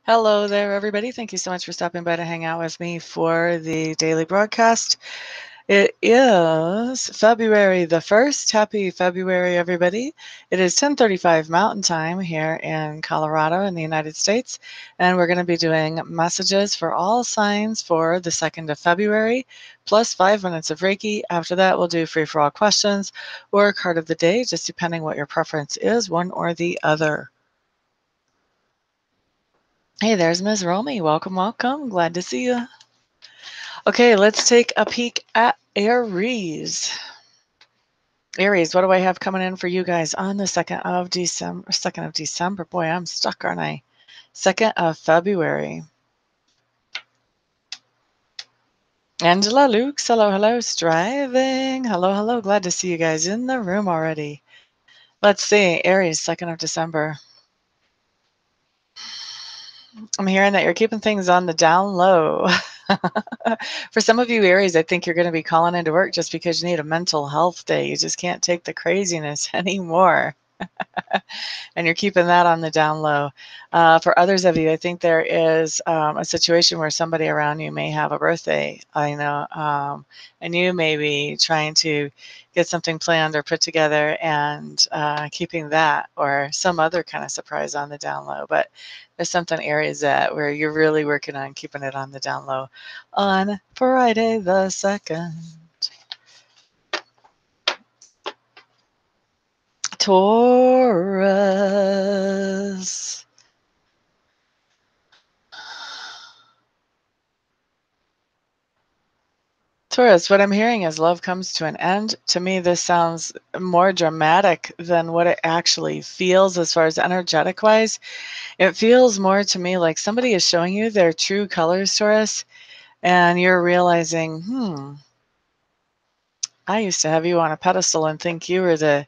Hello there, everybody. Thank you so much for stopping by to hang out with me for the daily broadcast. It is February the 1st. Happy February, everybody. It is 10:35 Mountain Time here in Colorado in the United States, and we're going to be doing messages for all signs for the 2nd of February, plus 5 minutes of Reiki. After that, we'll do free-for-all questions or card of the day, just depending what your preference is, one or the other. Hey, there's Ms. Romy. Welcome, welcome. Glad to see you. Okay, let's take a peek at Aries. Aries, what do I have coming in for you guys on the 2nd of December? 2nd of December. Boy, I'm stuck, aren't I? 2nd of February. Angela, Luke, hello, hello. Striving. Hello, hello. Glad to see you guys in the room already. Let's see. Aries, 2nd of December. I'm hearing that you're keeping things on the down low. For some of you Aries, I think you're going to be calling into work just because you need a mental health day. You just can't take the craziness anymore. And you're keeping that on the down low. For others of you, I think there is a situation where somebody around you may have a birthday, I know, and you may be trying to get something planned or put together and keeping that or some other kind of surprise on the down low. But there's something Aries that where you're really working on keeping it on the down low on Friday the 2nd. Taurus. Taurus, what I'm hearing is love comes to an end. To me, this sounds more dramatic than what it actually feels as far as energetic wise. It feels more to me like somebody is showing you their true colors, Taurus, and you're realizing, I used to have you on a pedestal and think you were the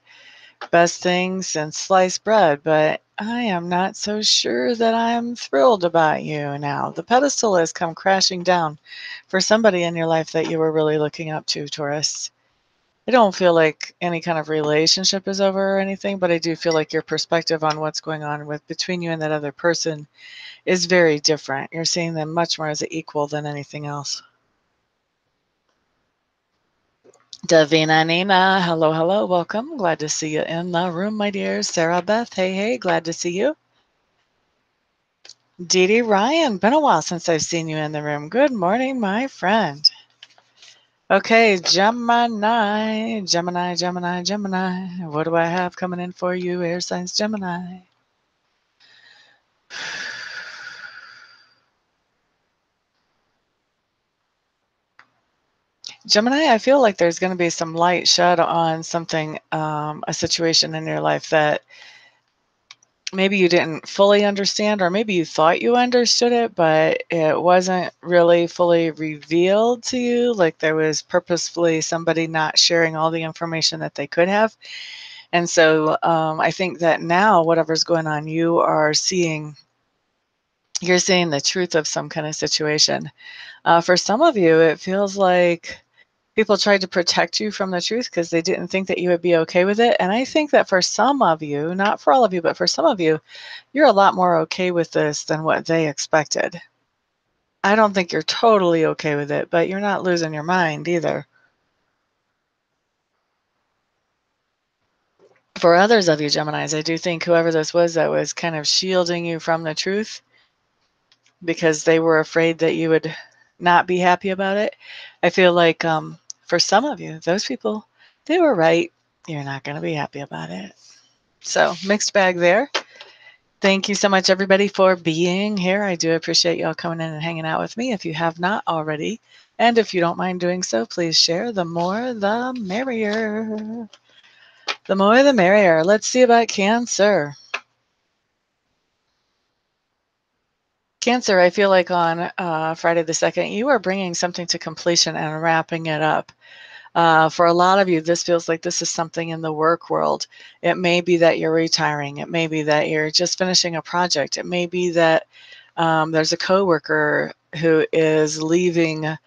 best thing since sliced bread, but I am not so sure that I'm thrilled about you now. The pedestal has come crashing down for somebody in your life that you were really looking up to, Taurus. I don't feel like any kind of relationship is over or anything, but I do feel like your perspective on what's going on with between you and that other person is very different. You're seeing them much more as an equal than anything else. Davina Nina, hello, hello, welcome. Glad to see you in the room, my dear. Sarah Beth, hey, hey, glad to see you. Dee Dee Ryan, been a while since I've seen you in the room. Good morning, my friend. Okay, Gemini, Gemini, Gemini, Gemini. What do I have coming in for you, air signs Gemini? Gemini, I feel like there's going to be some light shed on something, a situation in your life that maybe you didn't fully understand, or maybe you thought you understood it, but it wasn't really fully revealed to you. Like there was purposefully somebody not sharing all the information that they could have. And so I think that now, whatever's going on, you're seeing the truth of some kind of situation. For some of you, it feels like people tried to protect you from the truth because they didn't think that you would be okay with it. And I think that for some of you, not for all of you, but for some of you, you're a lot more okay with this than what they expected. I don't think you're totally okay with it, but you're not losing your mind either. For others of you Geminis, I do think whoever this was that was kind of shielding you from the truth because they were afraid that you would not be happy about it. I feel like for some of you, those people, they were right. You're not going to be happy about it. So mixed bag there. Thank you so much, everybody, for being here. I do appreciate y'all coming in and hanging out with me if you have not already. And if you don't mind doing so, please share. The more, the merrier. The more, the merrier. Let's see about Cancer. Cancer, I feel like on Friday the 2nd, you are bringing something to completion and wrapping it up. For a lot of you, this feels like this is something in the work world. It may be that you're retiring. It may be that you're just finishing a project. It may be that there's a coworker who is leaving the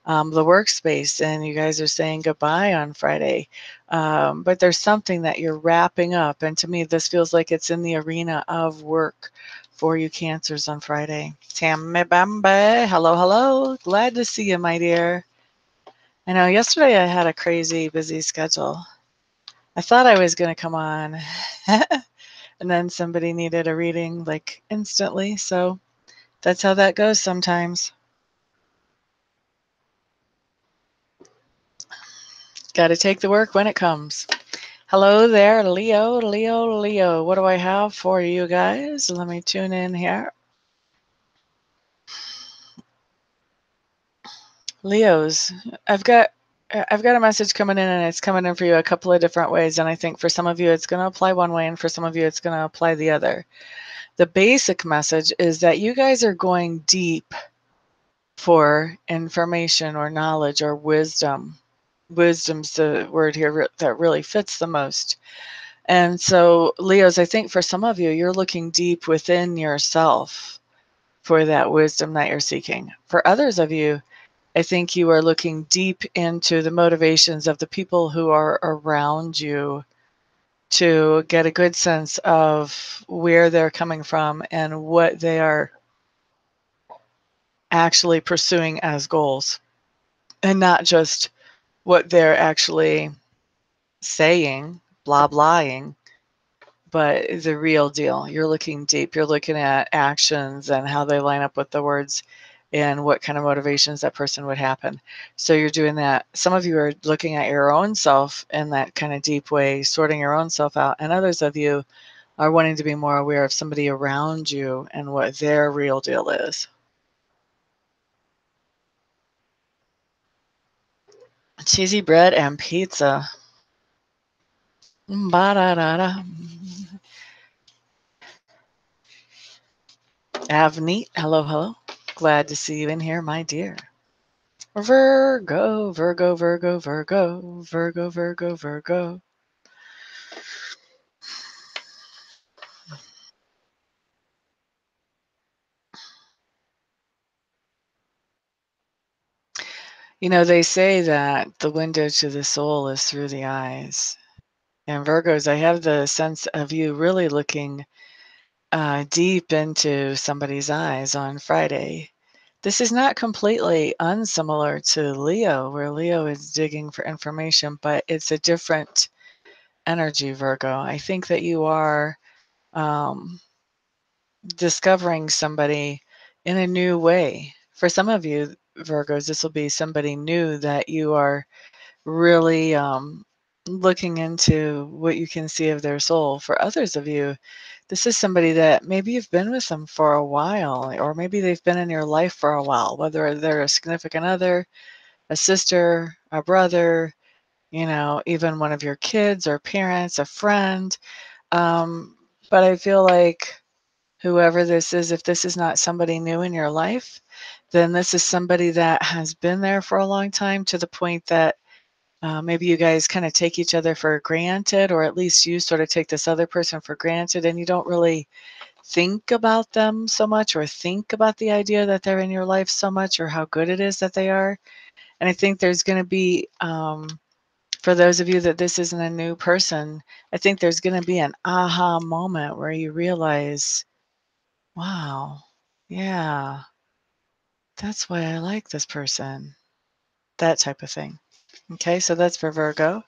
workspace and you guys are saying goodbye on Friday. But there's something that you're wrapping up. And to me, this feels like it's in the arena of work for you Cancers on Friday. Tammy Bamba, hello, hello. Glad to see you, my dear. I know yesterday I had a crazy busy schedule. I thought I was going to come on and then somebody needed a reading like instantly. So that's how that goes sometimes. Got to take the work when it comes. Hello there, Leo, Leo, Leo. What do I have for you guys? Let me tune in here. Leos, I've got a message coming in, and it's coming in for you a couple of different ways. And I think for some of you, it's going to apply one way, and for some of you, it's going to apply the other. The basic message is that you guys are going deep for information or knowledge or wisdom. Wisdom's the word here that really fits the most. And so, Leos, I think for some of you, you're looking deep within yourself for that wisdom that you're seeking. For others of you, I think you are looking deep into the motivations of the people who are around you to get a good sense of where they're coming from and what they are actually pursuing as goals, and not just what they're actually saying, blah blahing, but the real deal. You're looking deep. You're looking at actions and how they line up with the words and what kind of motivations that person would happen. So you're doing that. Some of you are looking at your own self in that kind of deep way, sorting your own self out. And others of you are wanting to be more aware of somebody around you and what their real deal is. Cheesy bread and pizza. Ba-da-da-da. Avneet, hello, hello. Glad to see you in here, my dear. Virgo, Virgo, Virgo, Virgo, Virgo, Virgo, Virgo. You know, they say that the window to the soul is through the eyes. And Virgos, I have the sense of you really looking deep into somebody's eyes on Friday. This is not completely unsimilar to Leo, where Leo is digging for information, but it's a different energy, Virgo. I think that you are discovering somebody in a new way. For some of you, Virgos, this will be somebody new that you are really looking into what you can see of their soul. For others of you, this is somebody that maybe you've been with them for a while, or maybe they've been in your life for a while, whether they're a significant other, a sister, a brother, you know, even one of your kids or parents, a friend. But I feel like whoever this is, if this is not somebody new in your life, then this is somebody that has been there for a long time, to the point that maybe you guys kind of take each other for granted, or at least you sort of take this other person for granted, and you don't really think about them so much, or think about the idea that they're in your life so much, or how good it is that they are. And I think there's going to be, for those of you that this isn't a new person, I think there's going to be an aha moment where you realize, wow, yeah, that's why I like this person. That type of thing. Okay, so that's for Virgo.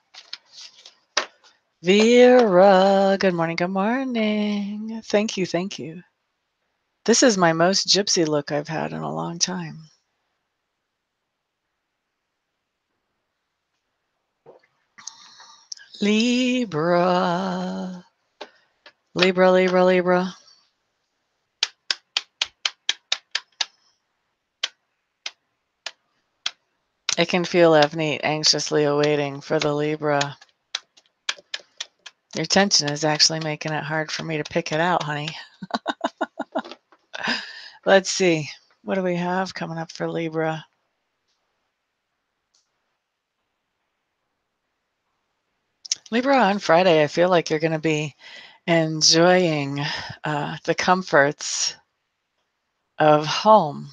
Vera, good morning, good morning. Thank you, thank you. This is my most gypsy look I've had in a long time. Libra. Libra, Libra, Libra. I can feel Avneet anxiously awaiting for the Libra. Your tension is actually making it hard for me to pick it out, honey. Let's see. What do we have coming up for Libra? Libra, on Friday, I feel like you're going to be enjoying the comforts of home.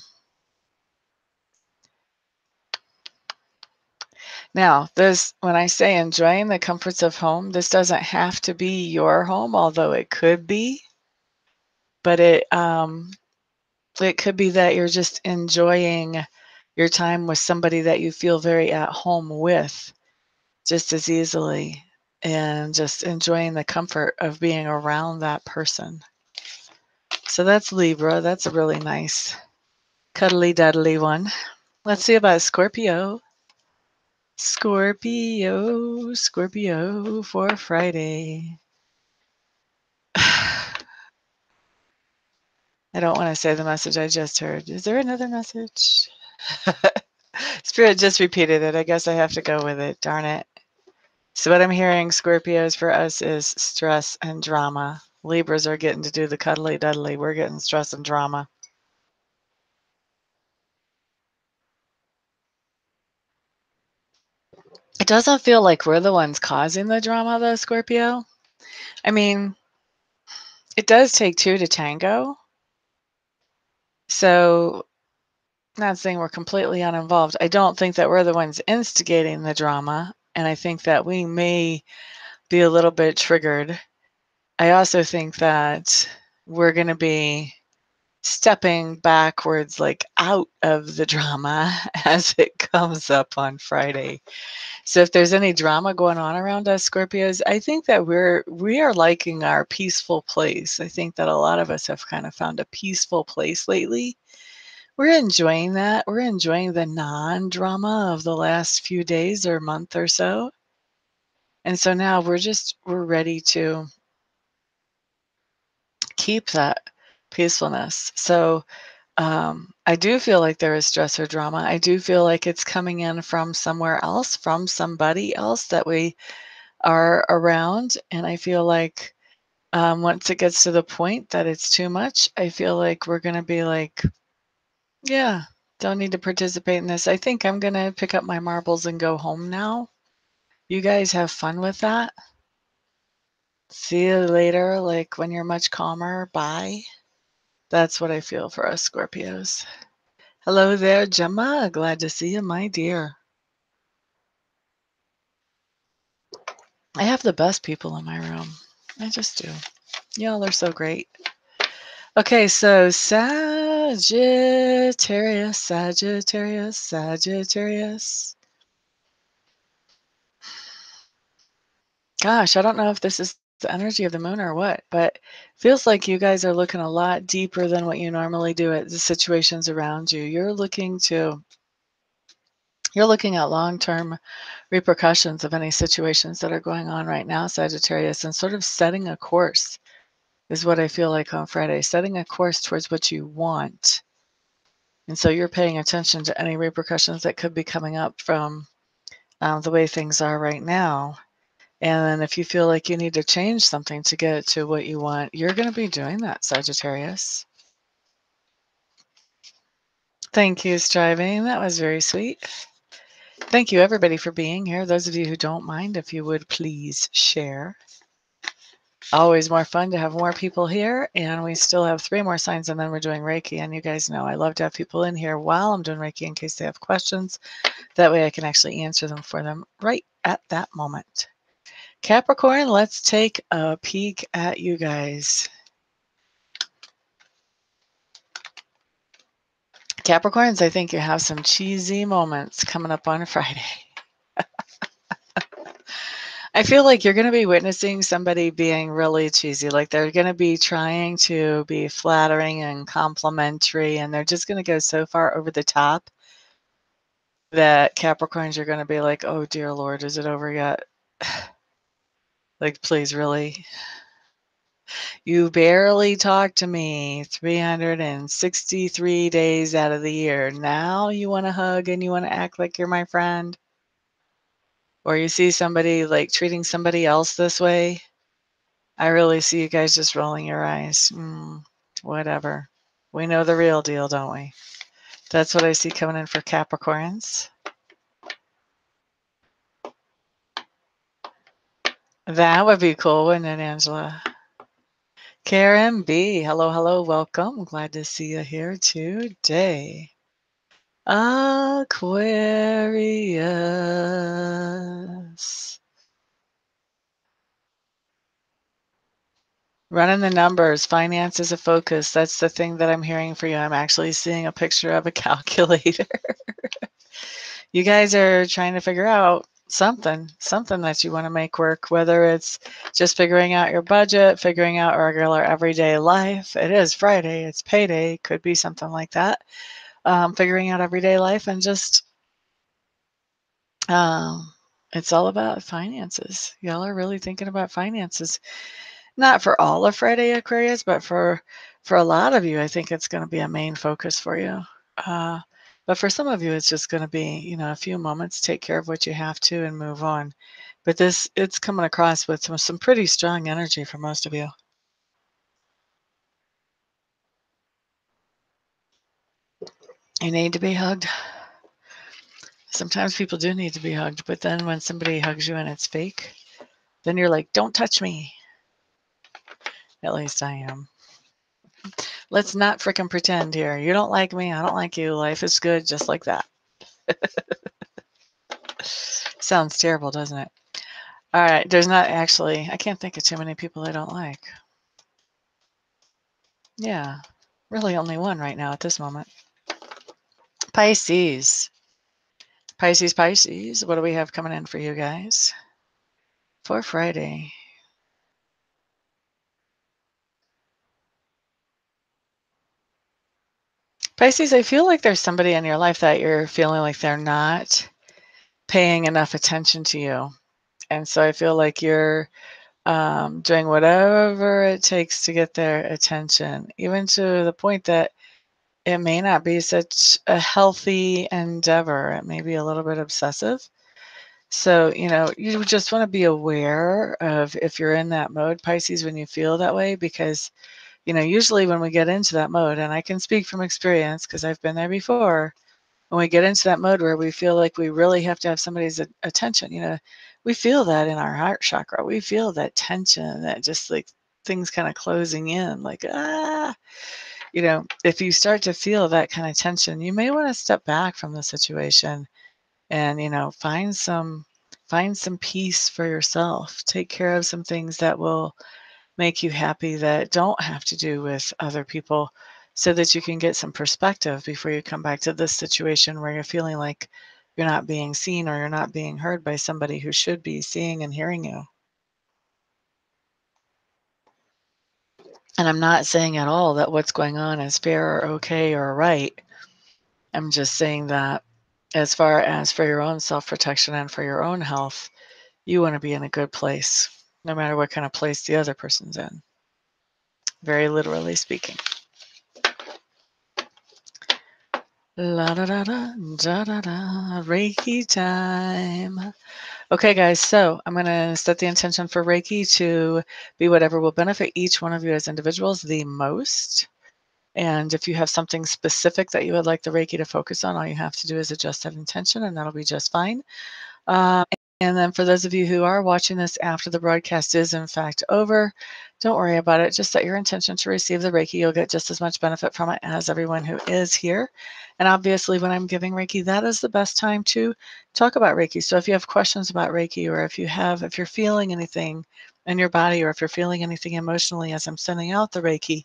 Now, when I say enjoying the comforts of home, this doesn't have to be your home, although it could be. But it could be that you're just enjoying your time with somebody that you feel very at home with just as easily, and just enjoying the comfort of being around that person. So that's Libra. That's a really nice cuddly duddly one. Let's see about Scorpio. Scorpio for Friday. I don't want to say the message I just heard. Is there another message? Spirit just repeated it. I guess I have to go with it. Darn it. So what I'm hearing, Scorpios, for us is stress and drama. Libras are getting to do the cuddly duddly. We're getting stress and drama. It doesn't feel like we're the ones causing the drama, though, Scorpio. I mean, it does take two to tango. So, not saying we're completely uninvolved. I don't think that we're the ones instigating the drama, and I think that we may be a little bit triggered. I also think that we're going to be stepping backwards, like out of the drama as it comes up on Friday. So if there's any drama going on around us, Scorpios, I think that we are liking our peaceful place. I think that a lot of us have kind of found a peaceful place lately. We're enjoying that. We're enjoying the non-drama of the last few days or month or so. And so now we're ready to keep that peacefulness. So I do feel like there is stress or drama. I do feel like it's coming in from somewhere else, from somebody else that we are around. And I feel like once it gets to the point that it's too much, I feel like we're going to be like, yeah, don't need to participate in this. I think I'm going to pick up my marbles and go home now. You guys have fun with that. See you later, like when you're much calmer. Bye. That's what I feel for us Scorpios. Hello there, Gemma. Glad to see you, my dear. I have the best people in my room. I just do. Y'all are so great. Okay, so Sagittarius. Gosh, I don't know if this is the energy of the moon or what, but feels like you guys are looking a lot deeper than what you normally do at the situations around you. You're looking at long-term repercussions of any situations that are going on right now, Sagittarius, and sort of setting a course is what I feel like on Friday, setting a course towards what you want. And so you're paying attention to any repercussions that could be coming up from the way things are right now. And then if you feel like you need to change something to get to what you want, you're going to be doing that, Sagittarius. Thank you, Striving. That was very sweet. Thank you, everybody, for being here. Those of you who don't mind, if you would please share. Always more fun to have more people here. And we still have 3 more signs, and then we're doing Reiki. And you guys know I love to have people in here while I'm doing Reiki in case they have questions. That way I can actually answer them for them right at that moment. Capricorn, let's take a peek at you guys. Capricorns, I think you have some cheesy moments coming up on Friday. I feel like you're going to be witnessing somebody being really cheesy. Like they're going to be trying to be flattering and complimentary, and they're just going to go so far over the top that Capricorns are going to be like, oh, dear Lord, is it over yet? Like, please, really? You barely talk to me 363 days out of the year. Now you want to hug and you want to act like you're my friend? Or you see somebody like treating somebody else this way? I really see you guys just rolling your eyes. Whatever. We know the real deal, don't we? That's what I see coming in for Capricorns. That would be cool, wouldn't it, Angela? Karen B. Hello, hello, welcome. Glad to see you here today. Aquarius. Running the numbers, finance is a focus. That's the thing that I'm hearing for you. I'm actually seeing a picture of a calculator. You guys are trying to figure out something that you want to make work, whether it's just figuring out your budget, figuring out regular everyday life. It is Friday, it's payday, could be something like that. Figuring out everyday life and just, it's all about finances. Y'all are really thinking about finances. Not for all of Friday Aquarius, but for a lot of you, I think it's going to be a main focus for you. Uh, but for some of you, it's just going to be, a few moments, take care of what you have to and move on. But it's coming across with some pretty strong energy for most of you. You need to be hugged. Sometimes people do need to be hugged, but then when somebody hugs you and it's fake, then you're like, don't touch me. At least I am. Let's not frickin' pretend here. You don't like me, I don't like you. Life is good just like that. Sounds terrible, doesn't it? All right, there's not actually, I can't think of too many people I don't like. Yeah, really only one right now at this moment. Pisces. Pisces. What do we have coming in for you guys for Friday? Pisces, I feel like there's somebody in your life that you're feeling like they're not paying enough attention to you. And so I feel like you're doing whatever it takes to get their attention, even to the point that it may not be such a healthy endeavor. It may be a little bit obsessive. So, you just want to be aware of if you're in that mode, Pisces, when you feel that way, because, usually when we get into that mode, and I can speak from experience because I've been there before, when we get into that mode where we feel like we really have to have somebody's attention, we feel that in our heart chakra. We feel that tension, that just like things kind of closing in, like, if you start to feel that kind of tension, you may want to step back from the situation and, find some peace for yourself. Take care of some things that will make you happy that don't have to do with other people so that you can get some perspective before you come back to this situation where you're feeling like you're not being seen or you're not being heard by somebody who should be seeing and hearing you. And I'm not saying at all that what's going on is fair or okay or right. I'm just saying that as far as for your own self-protection and for your own health, you want to be in a good place, no matter what kind of place the other person's in, very literally speaking. La da da da da da da, Reiki time. Okay, guys, so I'm going to set the intention for Reiki to be whatever will benefit each one of you as individuals the most. And if you have something specific that you would like the Reiki to focus on, all you have to do is adjust that intention, and that'll be just fine. And then for those of you who are watching this after the broadcast is in fact over, don't worry about it. Just set your intention to receive the Reiki. You'll get just as much benefit from it as everyone who is here. And obviously, when I'm giving Reiki, that is the best time to talk about Reiki. So if you have questions about Reiki, or if you're feeling anything in your body, or if you're feeling anything emotionally as I'm sending out the Reiki,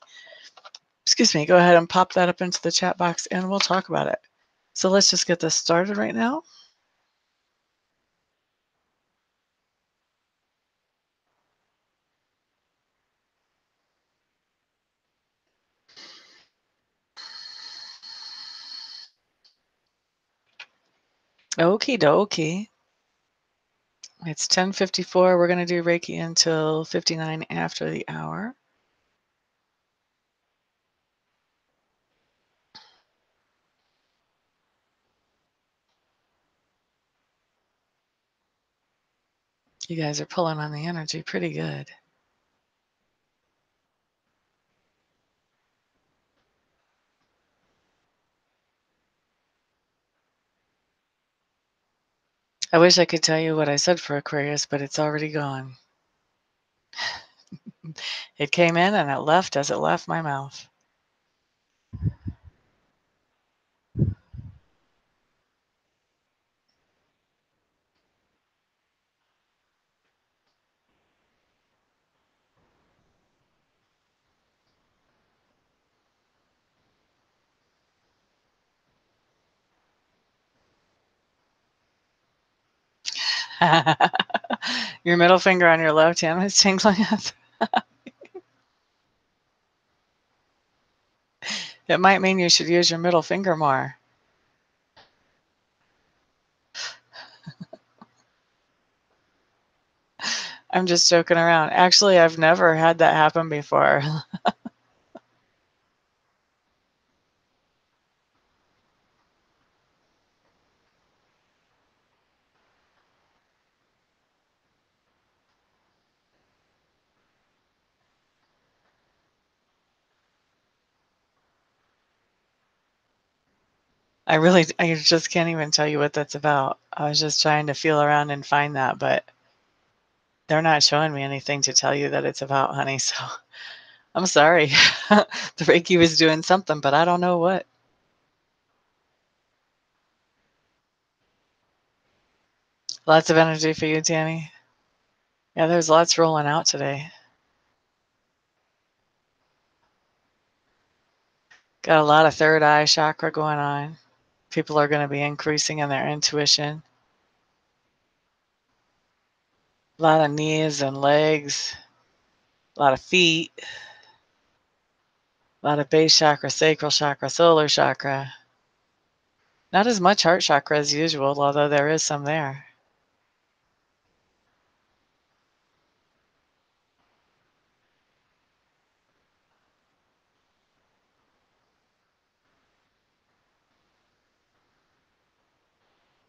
excuse me, go ahead and pop that up into the chat box and we'll talk about it. So let's just get this started right now. Okie dokie. It's 10:54. We're going to do Reiki until 59 after the hour. You guys are pulling on the energy pretty good. I wish I could tell you what I said for Aquarius, but it's already gone. It came in and it left as it left my mouth. Your middle finger on your left hand is tingling. It might mean you should use your middle finger more. I'm just joking around. Actually, I've never had that happen before. I just can't even tell you what that's about. I was just trying to feel around and find that, but they're not showing me anything to tell you that it's about, honey. So I'm sorry. The Reiki was doing something, but I don't know what. Lots of energy for you, Tammy. Yeah, there's lots rolling out today. Got a lot of third eye chakra going on. People are going to be increasing in their intuition. A lot of knees and legs, a lot of feet, a lot of base chakra, sacral chakra, solar chakra. Not as much heart chakra as usual, although there is some there.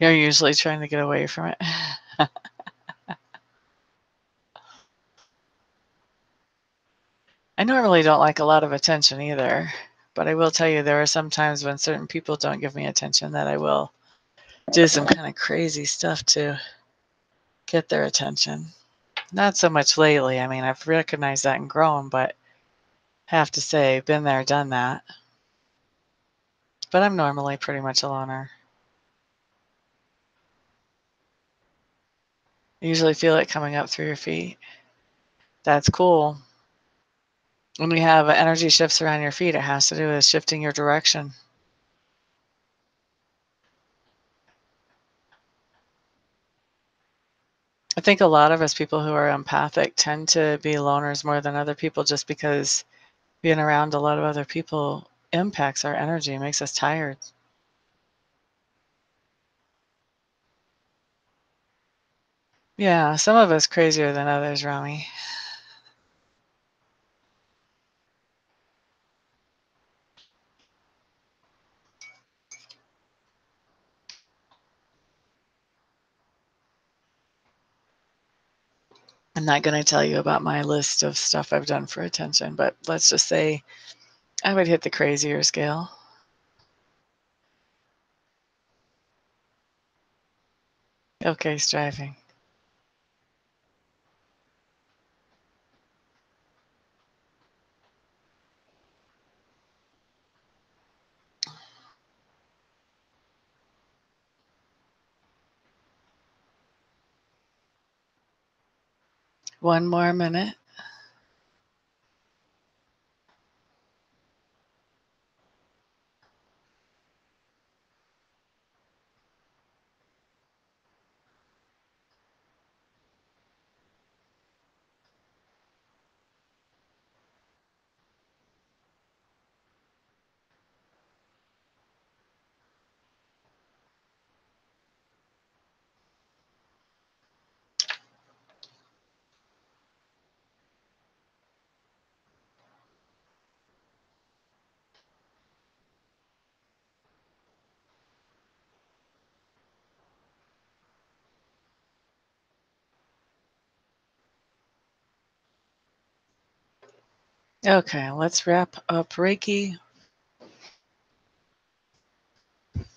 You're usually trying to get away from it. I normally don't like a lot of attention either, but I will tell you there are some times when certain people don't give me attention that I will do some kind of crazy stuff to get their attention. Not so much lately. I mean, I've recognized that and grown, but have to say, been there, done that. But I'm normally pretty much a loner. You usually feel it coming up through your feet. That's cool. When we have energy shifts around your feet, it has to do with shifting your direction. I think a lot of us people who are empathic tend to be loners more than other people just because being around a lot of other people impacts our energy, makes us tired. Yeah, some of us crazier than others, Rami. I'm not going to tell you about my list of stuff I've done for attention, but let's just say I would hit the crazier scale. Okay, striving. One more minute. Okay, let's wrap up Reiki. And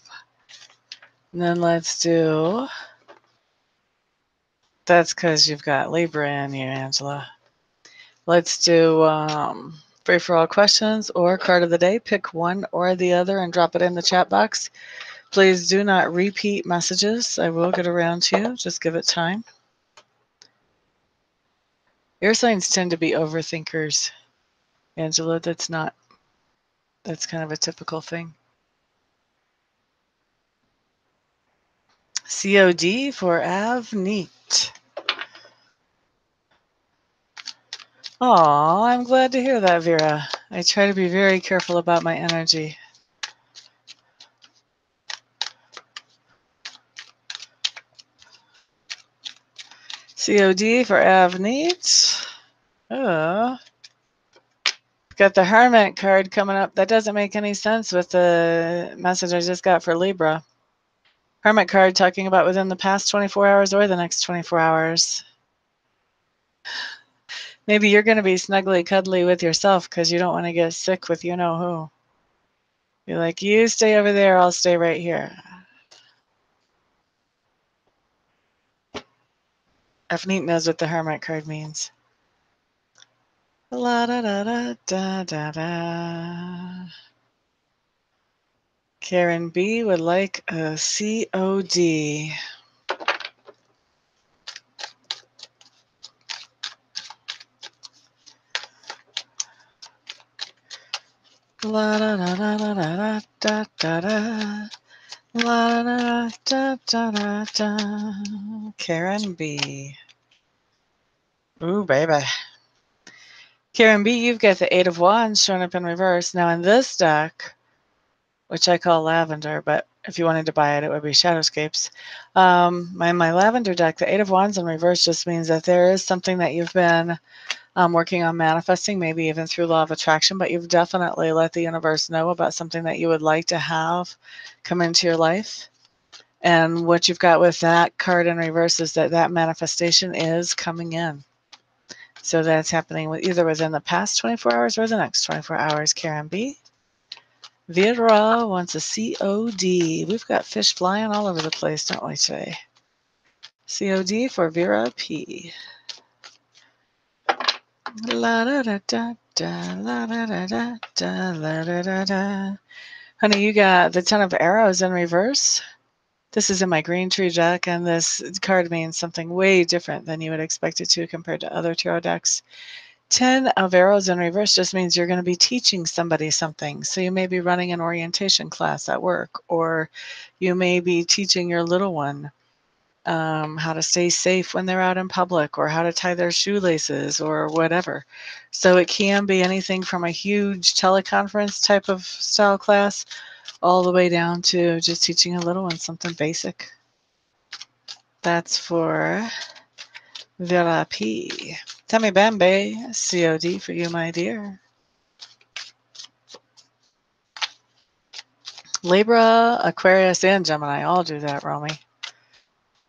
then let's do, that's because you've got Libra in you, Angela. Let's do free for all questions or card of the day. Pick one or the other and drop it in the chat box. Please do not repeat messages. I will get around to you. Just give it time. Air signs tend to be overthinkers, Angela. That's kind of a typical thing. COD for Avneet. Aw, I'm glad to hear that, Vera. I try to be very careful about my energy. COD for Avneet. Oh. Got the Hermit card coming up. That doesn't make any sense with the message I just got for Libra. Hermit card talking about within the past 24 hours or the next 24 hours. Maybe you're going to be snuggly cuddly with yourself because you don't want to get sick with you-know-who. You're like, you stay over there, I'll stay right here. Avneet knows what the Hermit card means. La da da da da da da. Karen B would like a COD. La da da da da da da da da. La da da da da da. Karen B. Ooh, baby. Karen B, you've got the Eight of Wands showing up in reverse. Now in this deck, which I call Lavender, but if you wanted to buy it, it would be Shadowscapes. My Lavender deck, the Eight of Wands in reverse just means that there is something that you've been working on manifesting, maybe even through law of attraction, but you've definitely let the universe know about something that you would like to have come into your life. And what you've got with that card in reverse is that that manifestation is coming in. So that's happening with either within the past 24 hours or the next 24 hours, Karen B. Vera wants a COD. We've got fish flying all over the place, don't we, today? COD for Vera P. La da da da da, la da da da da, la da da da. Honey, you got the Ten of Arrows in reverse. This is in my green tree deck, and this card means something way different than you would expect it to compared to other tarot decks. 10 of Arrows in reverse just means you're going to be teaching somebody something. So you may be running an orientation class at work, or you may be teaching your little one how to stay safe when they're out in public, or how to tie their shoelaces, or whatever. So it can be anything from a huge teleconference type of style class all the way down to just teaching a little one something basic. That's for Vera P. Tammy Bambe, COD for you, my dear. Libra, Aquarius, and Gemini all do that, Romy.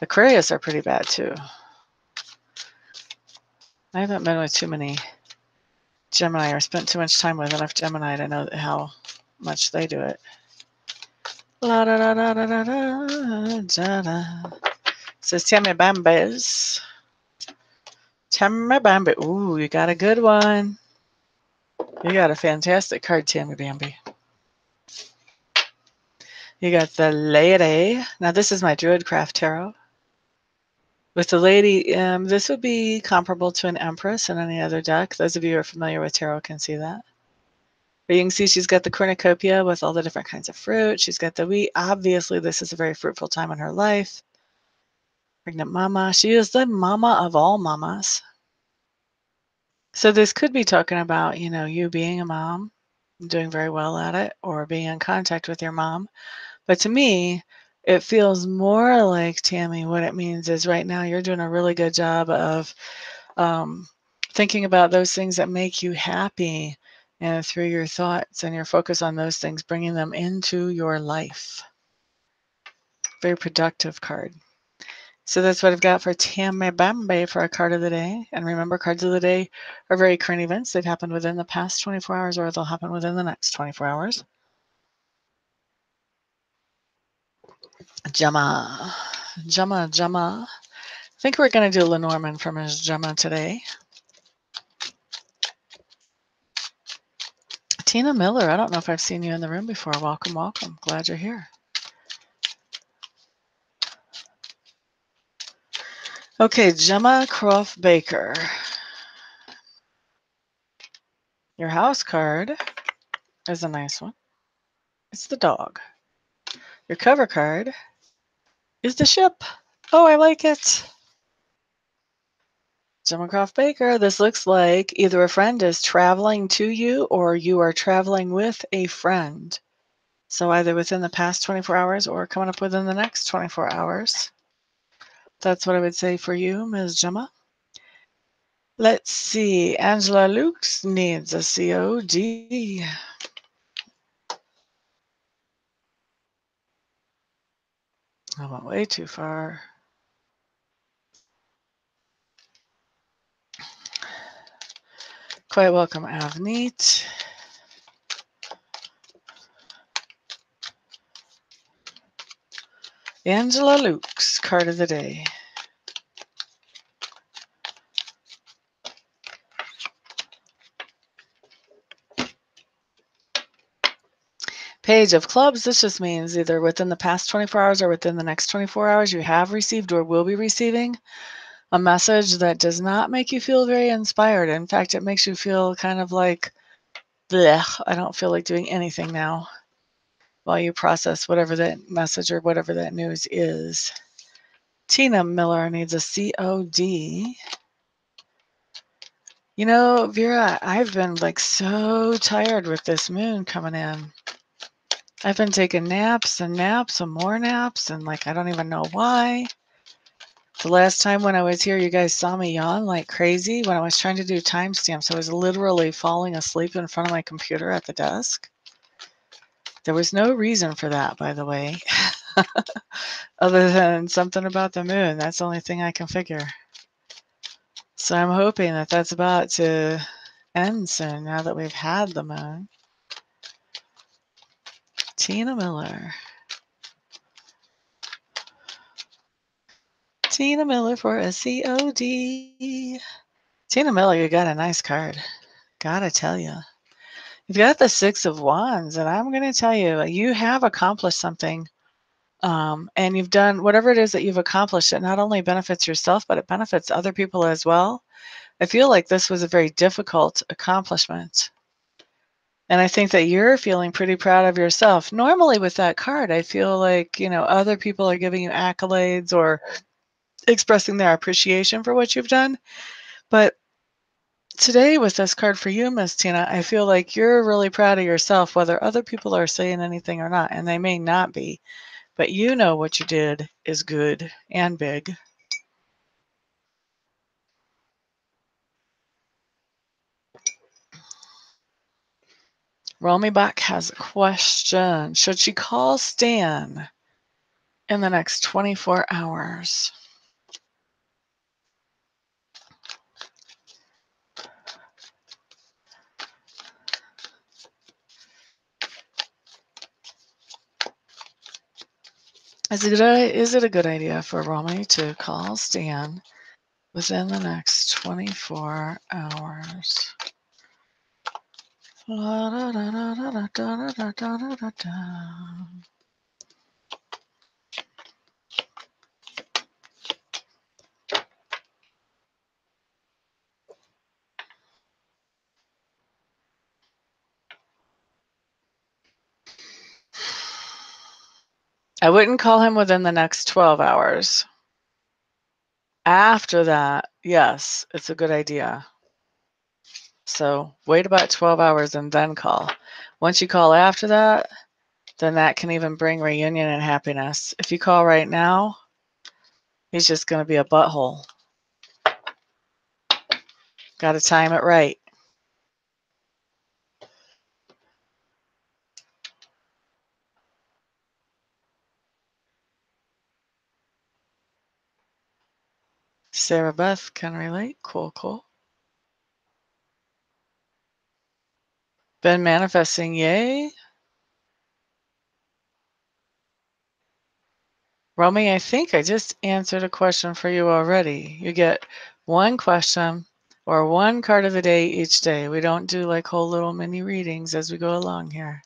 Aquarius are pretty bad too. I haven't been with too many Gemini or spent too much time with enough Gemini to know how much they do it. La da da da da da da da da. Says Tammy Bambes. Tammy Bambi. Ooh, you got a good one. You got a fantastic card, Tammy Bambi. You got the Lady. Now this is my Druidcraft Tarot. With the Lady, this would be comparable to an Empress in any other deck. Those of you who are familiar with tarot can see that. But you can see she's got the cornucopia with all the different kinds of fruit. She's got the wheat. Obviously, this is a very fruitful time in her life. Pregnant mama. She is the mama of all mamas. So this could be talking about, you being a mom, doing very well at it, or being in contact with your mom. But to me, it feels more like, Tammy, what it means is right now you're doing a really good job of thinking about those things that make you happy, and through your thoughts and your focus on those things, bringing them into your life. Very productive card. So that's what I've got for Tammy Bambe for a card of the day. And remember, cards of the day are very current events. They've happened within the past 24 hours, or they'll happen within the next 24 hours. Gemma. I think we're going to do Lenormand from his Gemma today. Tina Miller, I don't know if I've seen you in the room before. Welcome, welcome. Glad you're here. Okay, Gemma Croft Baker. Your house card is a nice one. It's the dog. Your cover card is the ship. Oh, I like it. Gemma Croft Baker, this looks like either a friend is traveling to you or you are traveling with a friend. So either within the past 24 hours or coming up within the next 24 hours. That's what I would say for you, Ms. Gemma. Let's see. Angela Lukes needs a COD. I went way too far. Quite welcome, Avneet. Angela Lukes, card of the day. Page of Clubs, this just means either within the past 24 hours or within the next 24 hours, you have received or will be receiving a message that does not make you feel very inspired. In fact, it makes you feel kind of like, blech, I don't feel like doing anything now while you process whatever that message or whatever that news is. Tina Miller needs a COD. You know, Vera, I've been like so tired with this moon coming in. I've been taking naps and naps and more naps, and like I don't even know why. The last time when I was here, you guys saw me yawn like crazy when I was trying to do timestamps. I was literally falling asleep in front of my computer at the desk. There was no reason for that, by the way, other than something about the moon. That's the only thing I can figure. So I'm hoping that that's about to end soon now that we've had the moon. Tina Miller. Tina Miller for a COD. Tina Miller, you got a nice card. Gotta tell you. You've got the Six of Wands, and I'm going to tell you, you have accomplished something. And you've done whatever it is that you've accomplished. It not only benefits yourself, but it benefits other people as well. I feel like this was a very difficult accomplishment. And I think that you're feeling pretty proud of yourself. Normally with that card, I feel like, you know, other people are giving you accolades or expressing their appreciation for what you've done. But today with this card for you, Miss Tina, I feel like you're really proud of yourself, whether other people are saying anything or not, and they may not be. But you know what you did is good and big. Romy Bach has a question. Should she call Stan in the next 24 hours? Is it a good idea for Romy to call Stan within the next 24 hours? La, da, da, da, da, da, da, da, da, da. I wouldn't call him within the next 12 hours. After that, yes, it's a good idea. So wait about 12 hours and then call. Once you call after that, then that can even bring reunion and happiness. If you call right now, he's just going to be a butthole. Got to time it right. Sarah Beth can relate. Cool, cool. Been manifesting, yay. Romy, I think I just answered a question for you already. You get one question or one card of the day each day. We don't do like whole little mini readings as we go along here.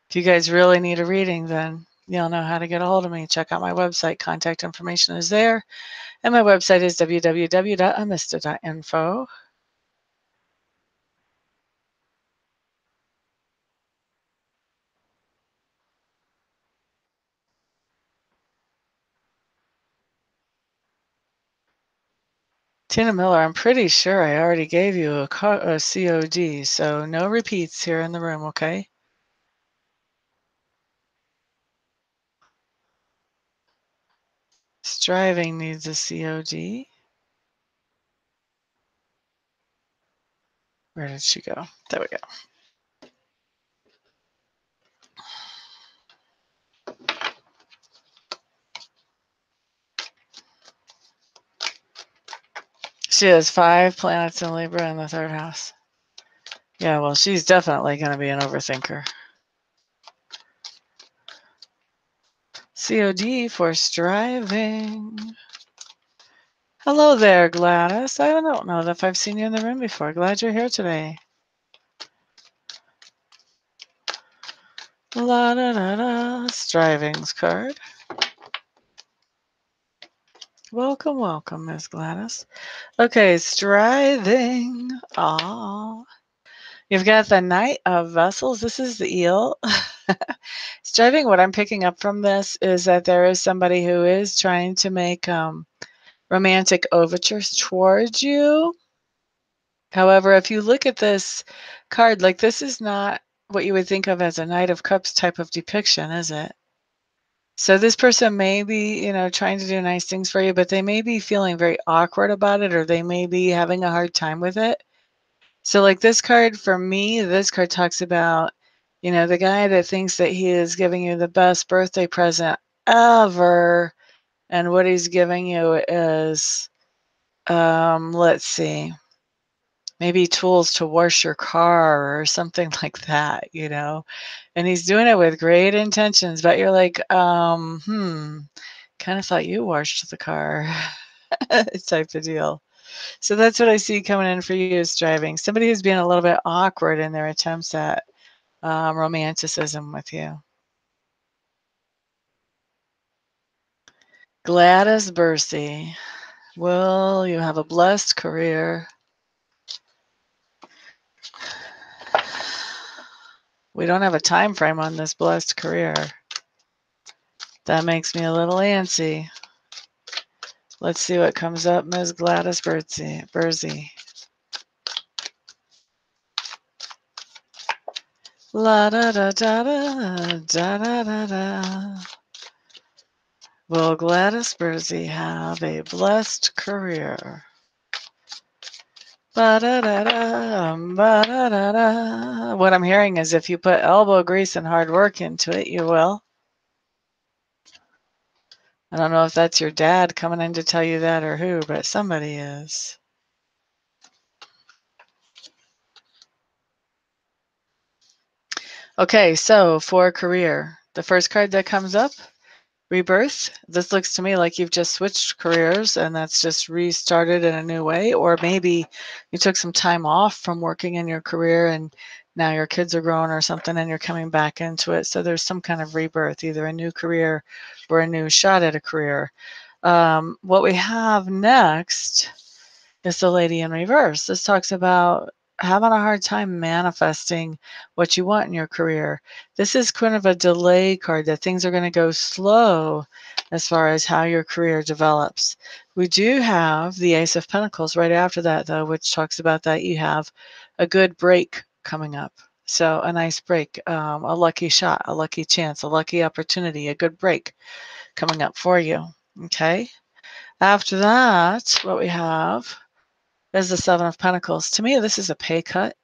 If you guys really need a reading, then you'll know how to get a hold of me. Check out my website. Contact information is there. And my website is www.amista.info. Tina Miller, I'm pretty sure I already gave you a COD, so no repeats here in the room, okay? Striving needs a COD. Where did she go? There we go. She has 5 planets in Libra in the 3rd house. Yeah, well, she's definitely going to be an overthinker. COD for striving. Hello there, Gladys. I don't know if I've seen you in the room before. Glad you're here today. La da da da. Striving's card. Welcome, welcome, Miss Gladys. Okay, striving. Ah, you've got the Knight of Vessels. This is the eel. Striving, what I'm picking up from this is that there is somebody who is trying to make romantic overtures towards you. However, if you look at this card, like this is not what you would think of as a Knight of Cups type of depiction, is it? So this person may be, trying to do nice things for you, but they may be feeling very awkward about it, or they may be having a hard time with it. So like this card, for me, this card talks about, the guy that thinks that he is giving you the best birthday present ever, and what he's giving you is, let's see, maybe tools to wash your car or something like that, and he's doing it with great intentions, but you're like, kind of thought you washed the car type of deal. So that's what I see coming in for you is striving. Somebody who's being a little bit awkward in their attempts at romanticism with you. Gladys Bursey. Will you have a blessed career? We don't have a time frame on this blessed career. That makes me a little antsy. Let's see what comes up, Ms. Gladys Bursey. La da da da da da da da da. Will Gladys Bursey have a blessed career? Ba-da-da-da, ba-da-da-da. What I'm hearing is if you put elbow grease and hard work into it, you will. I don't know if that's your dad coming in to tell you that or who, but somebody is. Okay, so for career, the first card that comes up, rebirth. This looks to me like you've just switched careers and that's just restarted in a new way, or maybe you took some time off from working in your career and now your kids are grown or something and you're coming back into it. So there's some kind of rebirth, either a new career or a new shot at a career. What we have next is the Lady in Reverse. This talks about having a hard time manifesting what you want in your career. This is kind of a delay card, that things are going to go slow as far as how your career develops. We do have the Ace of Pentacles right after that, though, which talks about that you have a good break coming up. So a nice break, a lucky shot, a lucky chance, a lucky opportunity, a good break coming up for you. Okay. After that, what we have is the Seven of Pentacles. To me, this is a pay cut.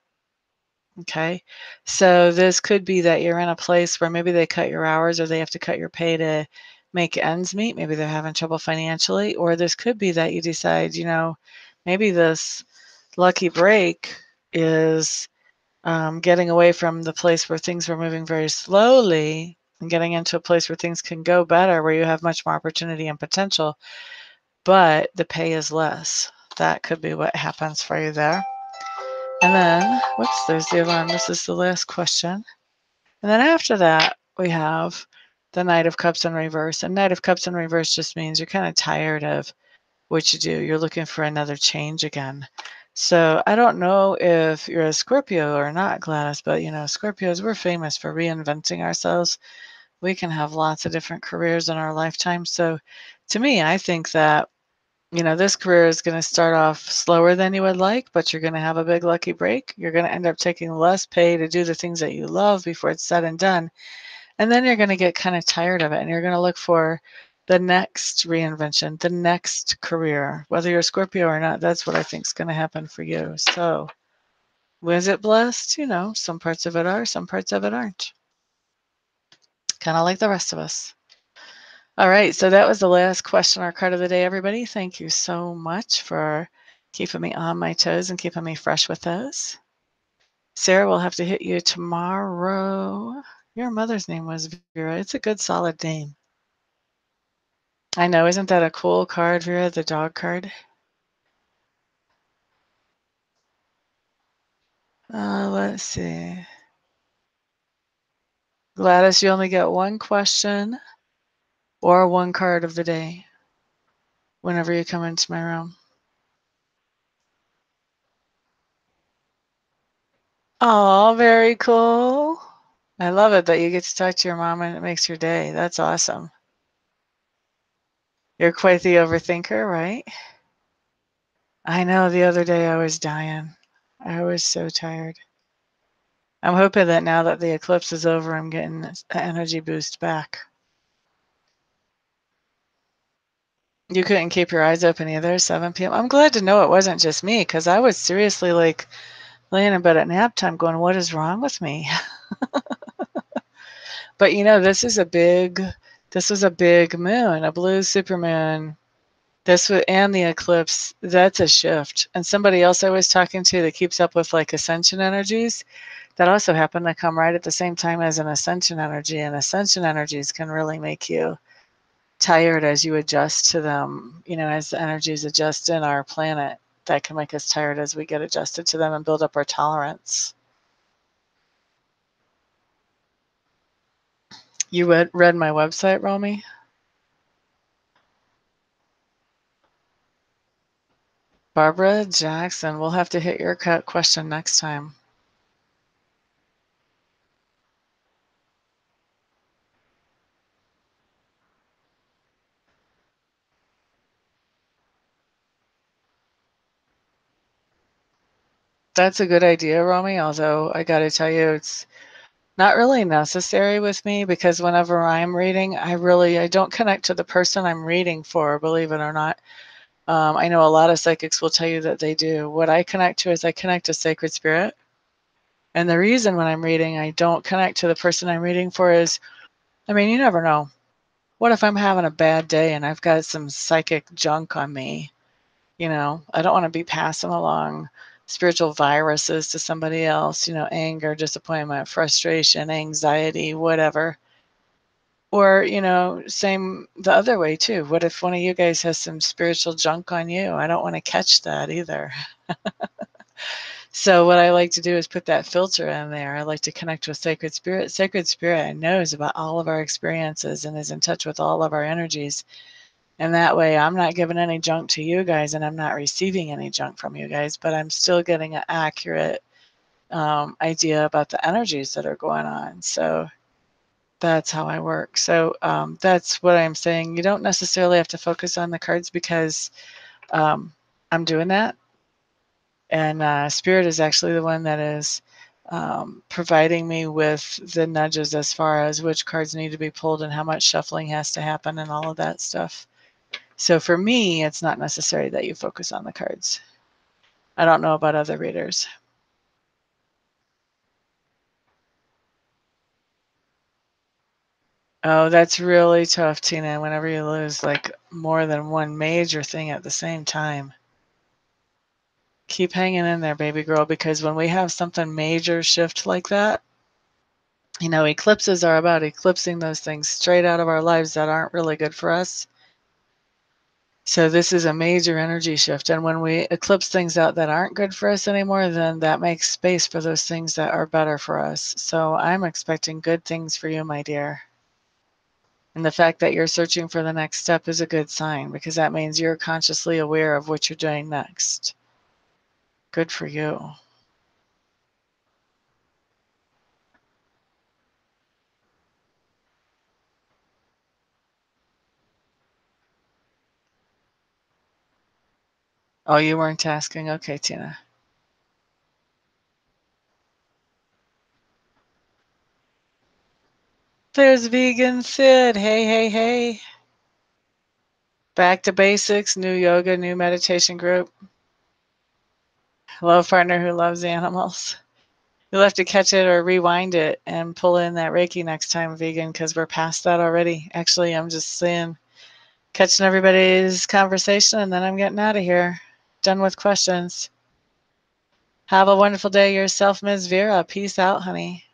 Okay. So this could be that you're in a place where maybe they cut your hours or they have to cut your pay to make ends meet. Maybe they're having trouble financially. Or this could be that you decide, maybe this lucky break is getting away from the place where things were moving very slowly and getting into a place where things can go better, where you have much more opportunity and potential, but the pay is less. That could be what happens for you there. And then, whoops, there's the alarm. This is the last question. And then after that, we have the Knight of Cups in reverse. And Knight of Cups in reverse just means you're kind of tired of what you do. You're looking for another change again. So I don't know if you're a Scorpio or not, Gladys, but Scorpios, we're famous for reinventing ourselves. We can have lots of different careers in our lifetime. So to me, I think that This career is going to start off slower than you would like, but you're going to have a big lucky break. You're going to end up taking less pay to do the things that you love before it's said and done. And then you're going to get kind of tired of it, and you're going to look for the next reinvention, the next career. Whether you're a Scorpio or not, that's what I think is going to happen for you. So, was it blessed? Some parts of it are, some parts of it aren't. Kind of like the rest of us. All right, so that was the last question or card of the day, everybody. Thank you so much for keeping me on my toes and keeping me fresh with those. Sarah, we'll have to hit you tomorrow. Your mother's name was Vera. It's a good, solid name. I know. Isn't that a cool card, Vera, the dog card? Let's see. Gladys, you only get one question or one card of the day whenever you come into my room. Oh, very cool. I love it that you get to talk to your mom and it makes your day. That's awesome. You're quite the overthinker, right? I know the other day I was dying. I was so tired. I'm hoping that now that the eclipse is over, I'm getting an energy boost back. You couldn't keep your eyes open either, 7 p.m. I'm glad to know it wasn't just me, because I was seriously like laying in bed at nap time going, what is wrong with me? But this was a big moon, a blue supermoon. And the eclipse, that's a shift. And somebody else I was talking to that keeps up with like ascension energies, that also happened to come right at the same time as an ascension energy. And ascension energies can really make you tired as you adjust to them, as the energies adjust in our planet. That can make us tired as we get adjusted to them and build up our tolerance. You read my website, Romy? Barbara Jackson, we'll have to hit your question next time. That's a good idea, Romy, although I got to tell you, it's not really necessary with me, because whenever I'm reading, I don't connect to the person I'm reading for, believe it or not. I know a lot of psychics will tell you that they do. What I connect to is I connect to sacred spirit. And the reason when I'm reading, I don't connect to the person I'm reading for is, you never know. What if I'm having a bad day and I've got some psychic junk on me? I don't want to be passing along spiritual viruses to somebody else, anger, disappointment, frustration, anxiety, whatever. Or, same the other way too. What if one of you guys has some spiritual junk on you? I don't want to catch that either. So what I like to do is put that filter in there. I like to connect with Sacred Spirit. Sacred Spirit knows about all of our experiences and is in touch with all of our energies. And that way I'm not giving any junk to you guys, and I'm not receiving any junk from you guys, but I'm still getting an accurate idea about the energies that are going on. So that's how I work. So that's what I'm saying. You don't necessarily have to focus on the cards, because I'm doing that. And Spirit is actually the one that is providing me with the nudges as far as which cards need to be pulled and how much shuffling has to happen and all of that stuff. So for me, it's not necessary that you focus on the cards. I don't know about other readers. Oh, that's really tough, Tina, whenever you lose like more than one major thing at the same time. Keep hanging in there, baby girl, because when we have something major shift like that, eclipses are about eclipsing those things straight out of our lives that aren't really good for us. So this is a major energy shift. And when we eclipse things out that aren't good for us anymore, then that makes space for those things that are better for us. So I'm expecting good things for you, my dear. And the fact that you're searching for the next step is a good sign, because that means you're consciously aware of what you're doing next. Good for you. Oh, you weren't asking. Okay, Tina. There's Vegan Sid. Hey, hey, hey. Back to basics, new yoga, new meditation group. Love partner who loves animals. You'll have to catch it or rewind it and pull in that Reiki next time, Vegan, because we're past that already. Actually, I'm just saying, catching everybody's conversation, and then I'm getting out of here. Done with questions. Have a wonderful day yourself, Ms. Vera. Peace out, honey.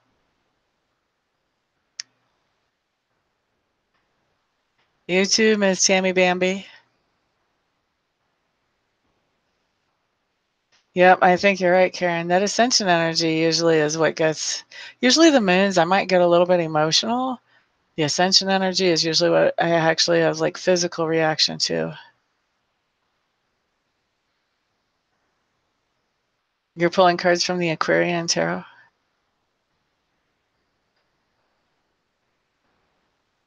You too, Ms. Tammy Bambi. Yep, I think you're right, Karen. That ascension energy usually is what gets, usually the moons, I might get a little bit emotional. The ascension energy is usually what I actually have like physical reaction to. You're pulling cards from the Aquarian Tarot.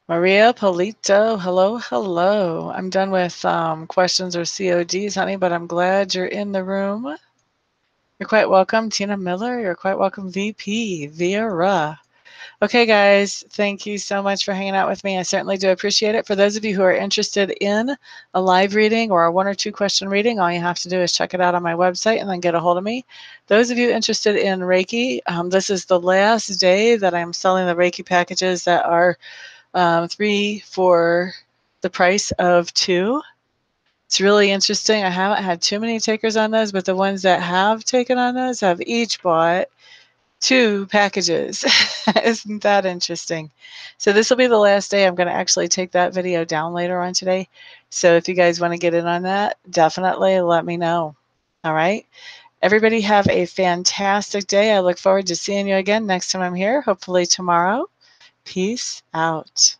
Maria Polito, hello, hello. I'm done with questions or CODs, honey, but I'm glad you're in the room. You're quite welcome, Tina Miller. You're quite welcome, VP Vera. Okay, guys, thank you so much for hanging out with me. I certainly do appreciate it. For those of you who are interested in a live reading or a 1 or 2 question reading, all you have to do is check it out on my website and then get a hold of me. Those of you interested in Reiki, this is the last day that I'm selling the Reiki packages that are 3 for the price of 2. It's really interesting. I haven't had too many takers on those, but the ones that have taken on those have each bought 2 packages. Isn't that interesting? So this will be the last day. I'm going to actually take that video down later on today. So if you guys want to get in on that, definitely let me know. All right. Everybody have a fantastic day. I look forward to seeing you again next time I'm here, hopefully tomorrow. Peace out.